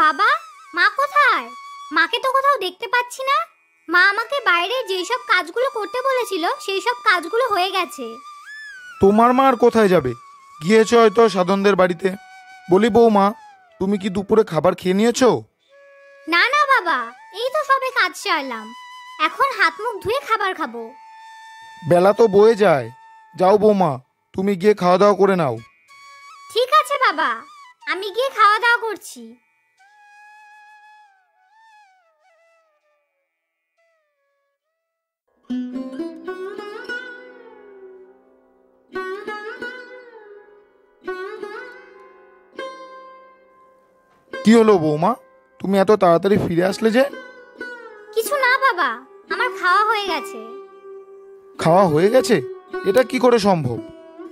বাবা, মা কোথায়? মাকে তো কোথাও দেখতে পাচ্ছি না। মা আমাকে বাইরে যেই সব কাজগুলো করতে বলেছিল সেই সব কাজগুলো হয়ে গেছে। তোমার মা আর কোথায় যাবে? গিয়েছে হয়তো সাধনদের বাড়িতে। বলি বৌমা, তুমি কি দুপুরে খাবার খেয়ে নিয়েছো? না না বাবা, এই তো সবে কাজ সারলাম, এখন হাত মুখ ধুয়ে খাবার খাবো। বেলা তো বয়ে যায়। যাও বৌমা, তুমি গিয়ে খাওয়া দাওয়া করে নাও। ঠিক আছে বাবা, আমি গিয়ে খাওয়া দাওয়া করছি। কি হলো বৌমা, তুমি এত তাড়াতাড়ি ফিরে আসলে যে? কিছু না বাবা, আমার খাওয়া হয়ে গেছে। খাওয়া হয়ে গেছে? এটা কি করে সম্ভব?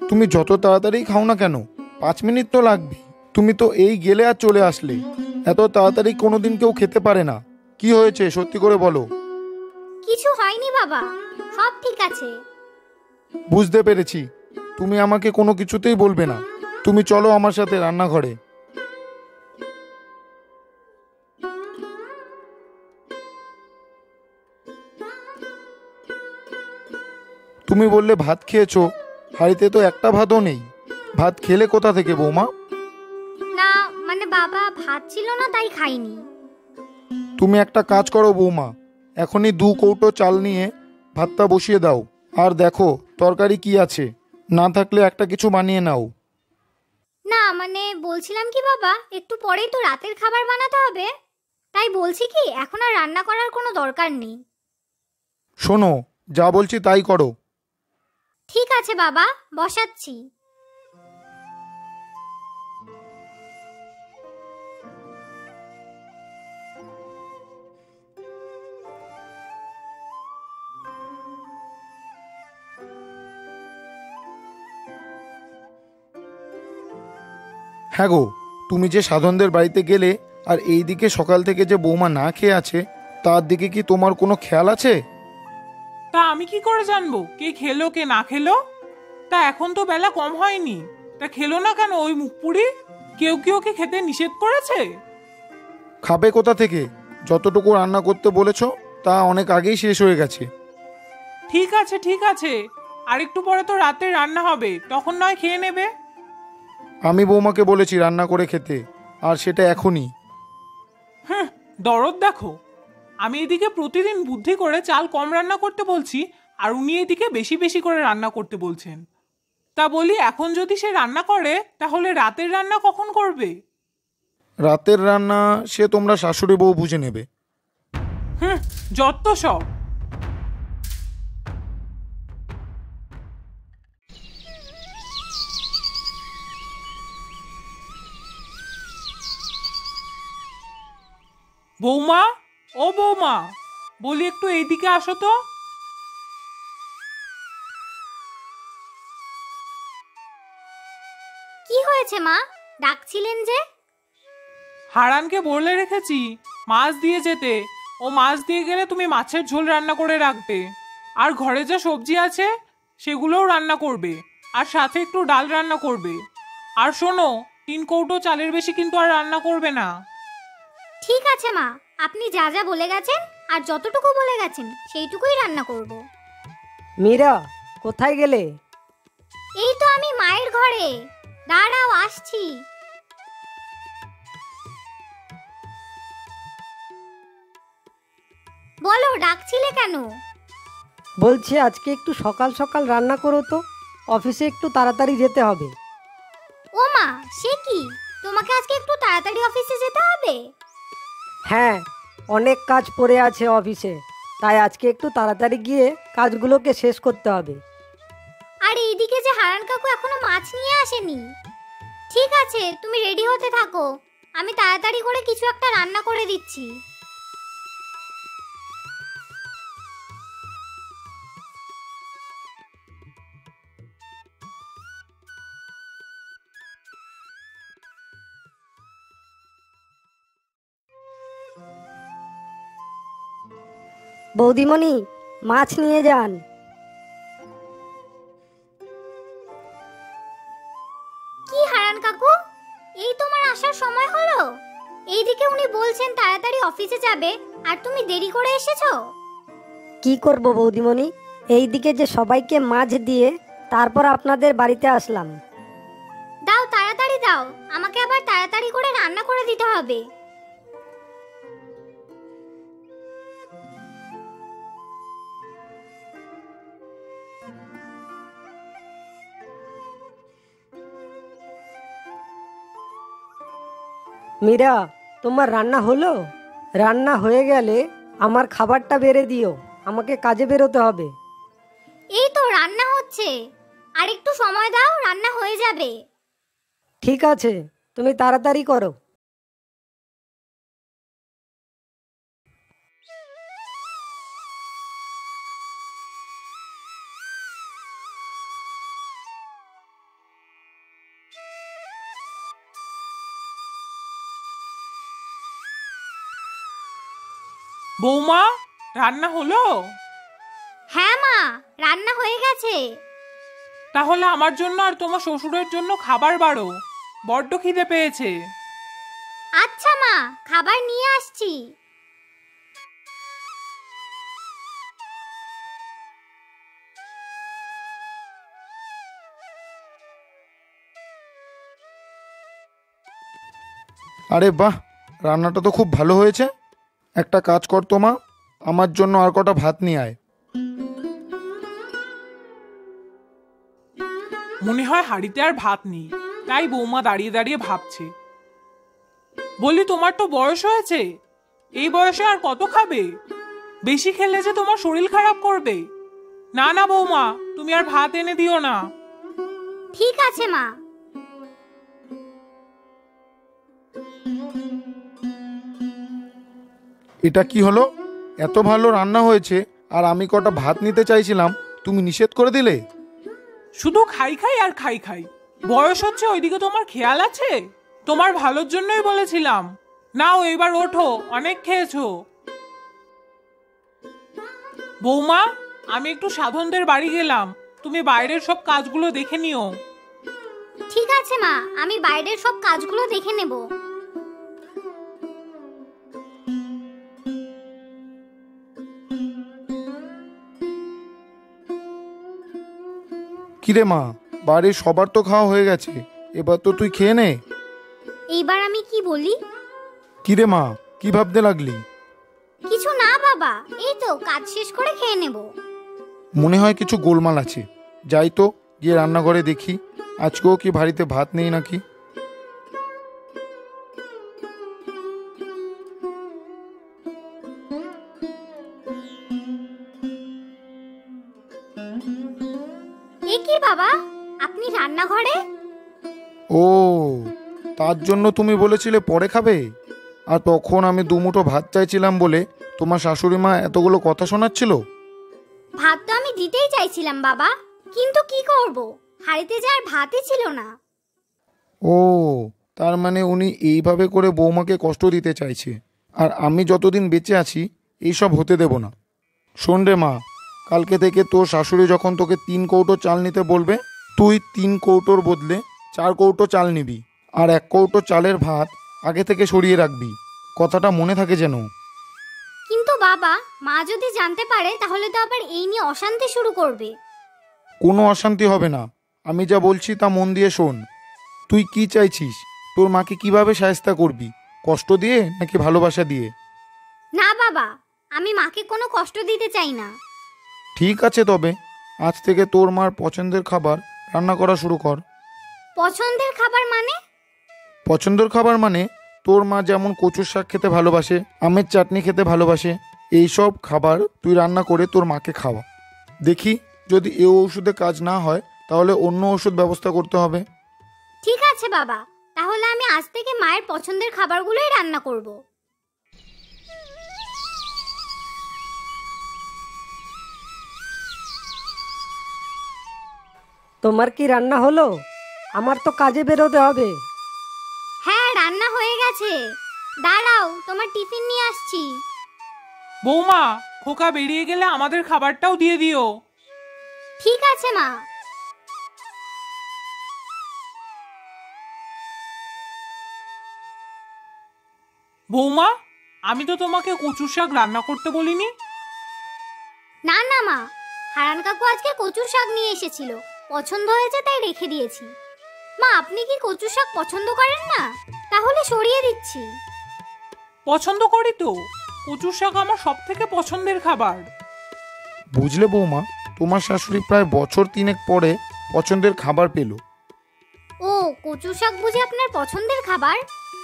তুমি যত তাড়াতাড়ি খাও না কেন, 5 মিনিট তো লাগবে। তুমি তো এই গেলে আর চলে আসলে। এত তাড়াতাড়ি কোনোদিন কেউ খেতে পারে না। কি হয়েছে সত্যি করে বলো। কিছু হয়নি বাবা, সব ঠিক আছে। বুঝতে পেরেছি, তুমি আমাকে কোনো কিছুতেই বলবে না। তুমি চলো আমার সাথে রান্নাঘরে। তুমি বললে ভাত খেয়েছো, হাঁড়িতে তো একটা ভাতও নেই। ভাত খেলে কোথা থেকে বৌমা? না মানে বাবা, ভাত ছিল না তাই খাইনি। তুমি একটা কাজ করো বৌমা, এখনই 2 কৌটো চাল নিয়ে ভাতটা বসিয়ে দাও। আর দেখো তরকারি কি আছে, না থাকলে একটা কিছু বানিয়ে নাও। না মানে বলছিলাম কি বাবা, একটু পরেই তো রাতের খাবার বানাতে হবে, তাই বলছি কি এখন আর রান্না করার কোনো দরকার নেই। শোনো, যা বলছি তাই করো। ঠিক আছে বাবা, বসাচ্ছি। হ্যাঁ গো, তুমি যে সাধনদের বাড়িতে গেলে আর এই দিকে সকাল থেকে যে বৌমা না খেয়ে আছে, তার দিকে কি তোমার কোনো খেয়াল আছে? তা আমি কি করে জানবো কে খেলো কে না খেলো? তা এখন তো বেলা কম হয়নি, তা খেলো না কেন ওই মুখপুরি? কেউ কি ওকে খেতে নিষেধ করেছে? খাবে কোথা থেকে? যতটুকু রান্না করতে বলেছো তা অনেক আগেই শেষ হয়ে গেছে। ঠিক আছে ঠিক আছে, আর একটু পরে তো রাতে রান্না হবে, তখন নয় খেয়ে নেবে। আমি বৌমাকে বলেছি রান্না করে খেতে, আর সেটা এখনই। হ্যাঁ, দরদ দেখো। আমি এদিকে প্রতিদিন বুদ্ধি করে চাল কম রান্না করতে বলছি, আর উনি এদিকে বেশি বেশি করে রান্না করতে বলছেন। তা বলি, এখন যদি সে রান্না করে তাহলে রাতের রান্না কখন করবে? রাতের রান্না সে তোমরা শাশুড়ি বউ বুঝে নেবে। হুম, যত সব। বৌমা, ও বৌমা, বলি একটু এইদিকে আসো তো। কি হয়েছে মা, ডাকছিলেন যে? হারানকে বলে রেখেছি মাছ দিয়ে যেতে। ও মাছ দিয়ে গেলে তুমি মাছের ঝোল রান্না করে রাখবে, আর ঘরে যা সবজি আছে সেগুলোও রান্না করবে, আর সাথে একটু ডাল রান্না করবে। আর শোনো, 3 কৌটো চালের বেশি কিন্তু আর রান্না করবে না। ঠিক আছে মা, আপনি যা যা বলে গেছেন আর যতটুকু বলে গেছেন সেইটুকুই রান্না করব। মীরা, কোথায় গেলে? এই তো আমি মায়ের ঘরে, দাঁড়াও আসছি। বলো, ডাকছিলে কেন? বলছি আজকে একটু সকাল সকাল রান্না করো তো, অফিসে একটু তাড়াতাড়ি যেতে হবে। ও মা, সে কি, তোমাকে আজকে একটু তাড়াতাড়ি অফিসে যেতে হবে? হ্যাঁ, অনেক কাজ পড়ে আছে অফিসে, তাই আজকে একটু তাড়াতাড়ি গিয়ে কাজগুলোকে শেষ করতে হবে। আর এইদিকে যে হারান কাকু এখনো মাছ নিয়ে আসেনি। ঠিক আছে, তুমি রেডি হতে থাকো, আমি তাড়াতাড়ি করে কিছু একটা রান্না করে দিচ্ছি। বৌদিমণি, মাছ নিয়ে যান। কি হারান কাকু, এই তোমার আসার সময় হলো? এইদিকে উনি বলছেন তাড়াতাড়ি অফিসে যাবে আর তুমি দেরি করে এসেছো। কি করব বৌদিমণি, এইদিকে যে সবাইকে মাছ দিয়ে তারপর আপনাদের বাড়িতে আসলাম। দাও তাড়াতাড়ি দাও, আমাকে আবার তাড়াতাড়ি করে রান্না করে দিতে হবে। মীরা, তোমার রান্না হলো? রান্না হয়ে গেলে আমার খাবারটা বেড়ে দিও, আমাকে কাজে বেরোতে হবে। এই তো রান্না হচ্ছে, আর একটু সময় দাও, রান্না হয়ে যাবে। ঠিক আছে, তুমি তাড়াতাড়ি করো। বৌমা, রান্না হলো? হ্যাঁ মা, রান্না হয়ে গেছে। তাহলে আমার জন্য আর তোমার শ্বশুরের জন্য খাবার বাড়ো, বড্ড খিদে পেয়েছে। আচ্ছা মা, খাবার নিয়ে আসছি। আরে বাহ, রান্নাটা তো খুব ভালো হয়েছে। একটা কাজ কর তো মা, আমার জন্য আর কটা ভাত নিয়ে আয়। মনে হয় হাঁড়িতে আর ভাত নেই, তাই বৌমা দাঁড়িয়ে দাঁড়িয়ে ভাবছে। বলি, তোমার তো বয়স হয়েছে, এই বয়সে আর কত খাবে? বেশি খেলে যে তোমার শরীর খারাপ করবে। না না বৌমা, তুমি আর ভাত এনে দিও না। ঠিক আছে মা। এটা কি হলো? এত ভালো রান্না হয়েছে আর আমি কটা ভাত নিতে চাইছিলাম, তুমি নিষেধ করে দিলে। শুধু খাই খাই আর খাই খাই। বয়স হচ্ছে, ওইদিকে তোমার খেয়াল আছে? তোমার ভালোর জন্যই বলেছিলাম। নাও এবার ওঠো, অনেক খেয়েছো। বৌমা, আমি একটু সাধনদের বাড়ি গেলাম, তুমি বাইরের সব কাজগুলো দেখে নিও। ঠিক আছে মা, আমি বাইরের সব কাজগুলো দেখে নেব। কিরে মা, বাড়ির সবার তো খাওয়া হয়ে গেছে, এবার তো তুই খেয়ে নে। এইবার আমি কি বলি? কিরে মা, কি ভাবতে লাগলি? কিছু না বাবা, এই তো কাজ শেষ করে খেয়ে নেব। মনে হয় কিছু গোলমাল আছে, যাই তো গিয়ে রান্নাঘরে দেখি আজকেও কি বাড়িতে ভাত নেই নাকি। এ কি বাবা, আপনি রান্নাঘরে? ও, তার জন্য তুমি বলেছিলে পরে খাবে, আর তখন আমি দুমুঠো ভাত চাইছিলাম বলে তোমার শাশুড়ি মা এতগুলো কথা শোনাচ্ছিল। ভাত তো আমি দিতেই চাইছিলাম বাবা, কিন্তু কি করব, হাড়িতে যে আর ভাতই ছিল না। ও, তার মানে উনি এইভাবে করে বৌমাকে কষ্ট দিতে চাইছে, আর আমি যতদিন বেঁচে আছি এইসব হতে দেব না। শোন রে মা, কালকে থেকে তোর শাশুড়ি যখন তোকে 3 কৌটো চাল নিতে বলবে, তুই 3 কৌটোর বদলে 4 কৌটো চাল নিবি, আর 1 কৌটো চালের ভাত আগে থেকে সরিয়ে রাখবি। কথাটা মনে থাকে যেন। কিন্তু বাবা, মা যদি জানতে পারে তাহলে তো আবার এই নিয়ে অশান্তি শুরু করবে। কোনো অশান্তি হবে না, আমি যা বলছি তা মন দিয়ে শোন। তুই কি চাইছিস? তোর মাকে কিভাবে সাহায্য করবি? কষ্ট দিয়ে নাকি ভালোবাসা দিয়ে? না বাবা, আমি মাকে কোনো কষ্ট দিতে চাই না। ঠিক আছে, তবে আজ থেকে তোর মার পছন্দের খাবার রান্না করা শুরু কর। পছন্দের খাবার মানে? পছন্দের খাবার মানে তোর মা যেমন কচুর শাক খেতে ভালোবাসে, আমের চাটনি খেতে ভালোবাসে, এই সব খাবার তুই রান্না করে তোর মাকে খাওয়া। দেখি যদি এই ওষুধে কাজ না হয় তাহলে অন্য ওষুধ ব্যবস্থা করতে হবে। ঠিক আছে বাবা, তাহলে আমি আজ থেকে মায়ের পছন্দের খাবারগুলোই রান্না করব। তোমার কি রান্না হলো? আমার তো কাজে বেরোতে হবে। হ্যাঁ, রান্না হয়ে গেছে। দাঁড়াও, তোমার টিফিন নিয়ে আসছি। বৌমা, খোকা বেরিয়ে গেলে আমাদের খাবারটাও দিয়ে দিও। ঠিক আছে মা। বৌমা, আমি তো তোমাকে কচুর শাক রান্না করতে বলিনি। না না মা, হারান কাকু আজকে কচুর শাক নিয়ে এসেছিল, পছন্দ হয়েছে তাই রেখে দিয়েছি। মা, আপনি কি কচুর শাক পছন্দ করেন না? তাহলে সরিয়ে দিচ্ছি। পছন্দ করি তো, কচুর শাক আমার সব থেকে পছন্দের খাবার। বুঝলে বৌমা, তোমার শাশুড়ি প্রায় বছর 3 পরে পছন্দের খাবার পেল। ও, কচুর শাক বুঝি আপনার পছন্দের খাবার?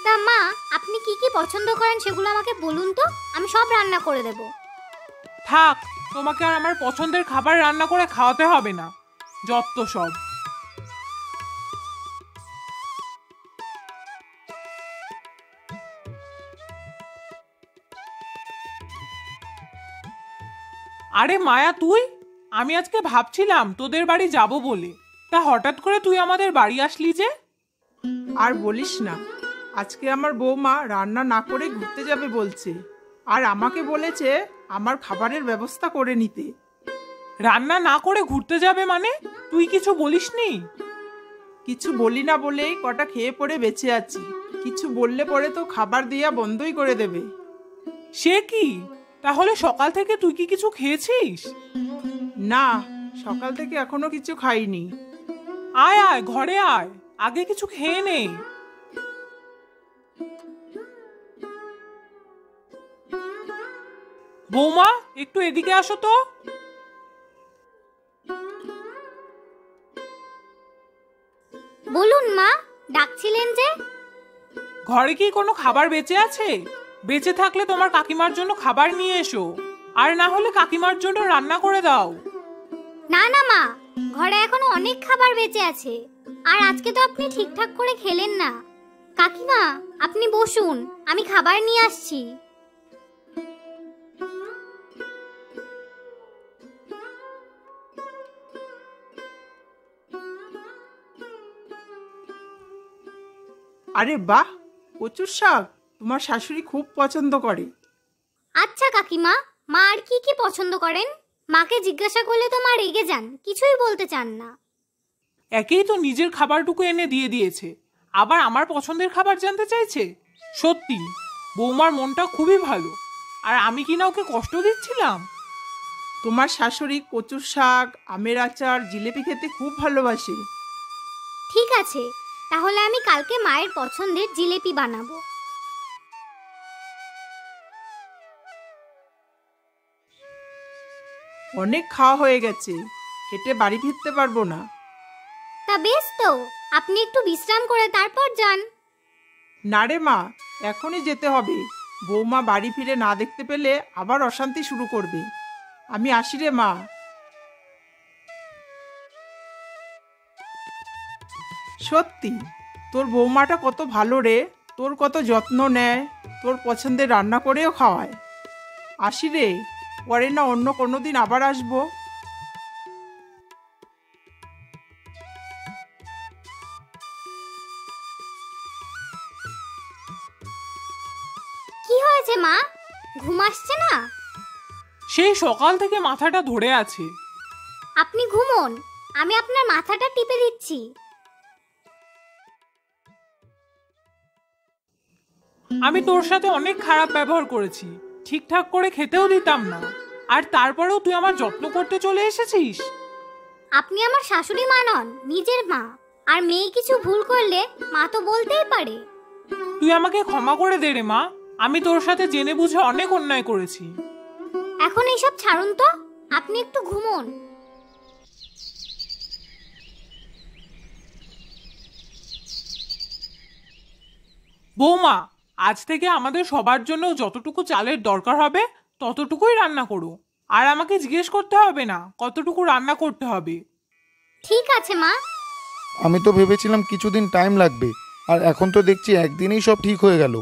তা মা, আপনি কি কি পছন্দ করেন সেগুলো আমাকে বলুন তো, আমি সব রান্না করে দেব। থাক, তোমাকে আর আমার পছন্দের খাবার রান্না করে খাওয়াতে হবে না, যত সব। আরে মায়া, তুই? আমি আজকে ভাবছিলাম তোদের বাড়ি যাব বলে, তা হঠাৎ করে তুই আমাদের বাড়ি আসলি যে? আর বলিস না, আজকে আমার বৌমা রান্না না করে ঘুরতে যাবে বলছে, আর আমাকে বলেছে আমার খাবারের ব্যবস্থা করে নিতে। রান্না না করে ঘুরতে যাবে মানে? তুই কিছু বলিসনি? কিছু বলি না বলেই কটা খেয়ে পড়ে বেঁচে আছি, কিছু বললে পরে তো খাবার দেয়া বন্ধই করে দেবে। সে কি? তাহলে সকাল থেকে তুই কি কিছু খেয়েছিস? না, সকাল থেকে এখনো কিছু খাইনি। আয় আয়, ঘরে আয়, আগে কিছু খেয়ে নে। বৌমা, একটু এদিকে আসো তো। বলুন মা, ডাকছিলেন যে? ঘরে কি কোনো খাবার বেঁচে আছে? বেঁচে থাকলে তোমার কাকিমার জন্য খাবার নিয়ে এসো, আর না হলে কাকিমার জন্য রান্না করে দাও। না না মা, ঘরে এখনো অনেক খাবার বেঁচে আছে, আর আজকে তো আপনি ঠিকঠাক করে খেলেন না। কাকিমা, আপনি বসুন, আমি খাবার নিয়ে আসছি। আরে বাহ, কচুর শাক তোমার শাশুড়ি খুব পছন্দ করে। আচ্ছা কাকিমা, মা আর কি কি পছন্দ করেন? মাকে জিজ্ঞাসা করলে তো মা রেগে যান, কিছুই বলতে চান না। একেই তো নিজের খাবারটুকু এনে দিয়ে দিয়েছে, আবার আমার পছন্দের খাবার জানতে চাইছে। সত্যি বৌমার মনটা খুবই ভালো, আর আমি কি না ওকে কষ্ট দিচ্ছিলাম? তোমার শাশুড়ি কচুর শাক, আমের আচার, জিলেপি খেতে খুব ভালোবাসে। ঠিক আছে, তাহলে আমি কালকে মায়ের পছন্দের জিলেপি বানাবো। অনেক খাওয়া হয়ে গেছে, হেঁটে বাড়ি ফিরতে পারবো না। তা বেশ তো, আপনি একটু বিশ্রাম করে তারপর যান। না রে মা, এখনই যেতে হবে। বৌমা বাড়ি ফিরে না দেখতে পেলে আবার অশান্তি শুরু করবে। আমি আসি রে মা। সত্যি তোর বৌমাটা কত ভালো রে, তোর কত যত্ন নেয়, তোর পছন্দের রান্না করেও খাওয়ায়। আসি রে, পরে না অন্য কোনো দিন আবার আসবো। কি হয়েছে মা, ঘুম আসছে না? সেই সকাল থেকে মাথাটা ধরে আছে। আপনি ঘুমোন, আমি আপনার মাথাটা টিপে দিচ্ছি। আমি তোর সাথে অনেক খারাপ ব্যবহার করেছি, ঠিকঠাক করে খেতেও দিতাম না, আর তারপরেও তুই আমার যত্ন করতে চলে এসেছিস। আপনি আমার শাশুড়ি মা নন, নিজের মা, আর মেয়ে কিছু ভুল করলে মা তো বলতেই পারে। তুই আমাকে ক্ষমা করে দে রে মা, আমি তোর সাথে জেনে বুঝে অনেক অন্যায় করেছি। এখন এইসব ছাড়ুন তো, আপনি একটু ঘুমোন। বৌমা, আজ থেকে আমাদের সবার জন্য যতটুকু চালের দরকার হবে ততটুকুই রান্না করো, আর আমাকে জিজ্ঞেস করতে হবে না কতটুকু রান্না করতে হবে। ঠিক আছে মা। আমি তো ভেবেছিলাম কিছুদিন টাইম লাগবে, আর এখন তো দেখছি একদিনেই সব ঠিক হয়ে গেল।